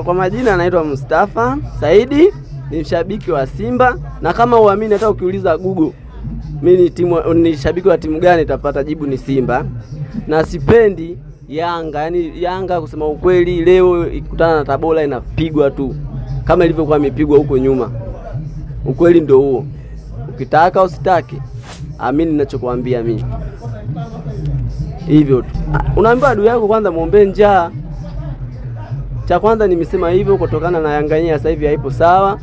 Kwa majina anaitwa Mustafa Saidi, ni mshabiki wa Simba, na kama uamini hata ukiuliza Google mimi ni shabiki wa timu gani itapata jibu ni Simba, na sipendi Yanga. Yaani Yanga kusema ukweli leo ikutana na Tabora inapigwa tu kama ilivyokuwa imepigwa huko nyuma. Ukweli ndio huo. Ukitaka usitaki, amini ninachokuambia mimi. Hivyo tu. Unaambiwa adui yako kwanza muombe njaa. Cha kwanza nimesema hivyo kutokana na Yanga yenyewe sasa hivi haipo sawa.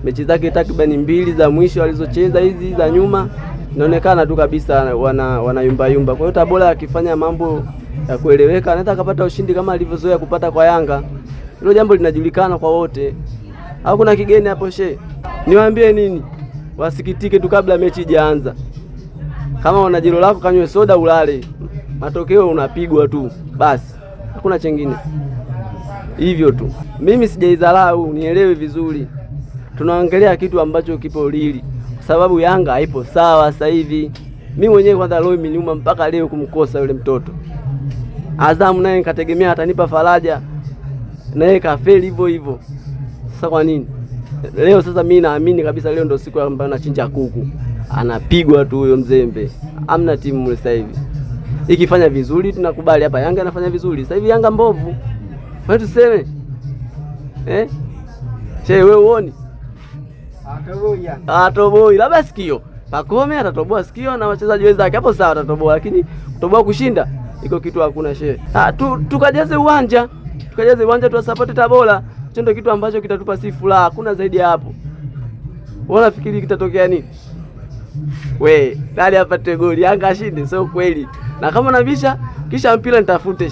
Mechi zake takriban 2 za mwisho walizocheza hizi za nyuma inaonekana tu kabisa wana yumba yumba. Kwa hiyo Tabora akifanya mambo ya kueleweka anaweza kupata ushindi kama alivyozoea kupata kwa Yanga. Hilo jambo linajulikana kwa wote. Hakuna kigeni hapo Niwaambie nini? Wasikitike tu kabla mechi ijaanza. Kama una jilo lako kanywe soda ulale. Matokeo unapigwa tu. Basi. Hakuna chengine. Hivyo tu. Mimi sijaidharau, nielewe vizuri. Tunaangalia kitu ambacho kipo lili. Kwa sababu Yanga haipo sawa sasa hivi. Mimi mwenyewe kwanza leo imeniuma mpaka leo kumkosa yule mtoto. Azam naye nikategemea atanipa faraja. Naye kafeli hivyo hivyo. Sasa kwa nini? Leo sasa mimi naamini kabisa leo ndio siku ambayo anachinja kuku. Anapigwa tu huyo mzembe. Hamna timu sasa hivi. Ikifanya vizuri tunakubali hapa Yanga anafanya vizuri. Sasa hivi Yanga mbovu. Wewe tuseme. Wewe uone? Atoboi. Labda sikio. Pakome atatoboa sikio na wachezaji wenzake. Hapo sawa atatoboa, lakini kutoboa kushinda iko kitu hakuna tukajaze uwanja. Tukajaze uwanja tuwasupport Tabora. Hicho ndio kitu ambacho kitatupa si furaha. Hakuna zaidi ya hapo. Unafikiri kitatokea nini? Nani apate goli? Yanga ashinde, sio kweli. Na kama unabisha kisha mpira nitafute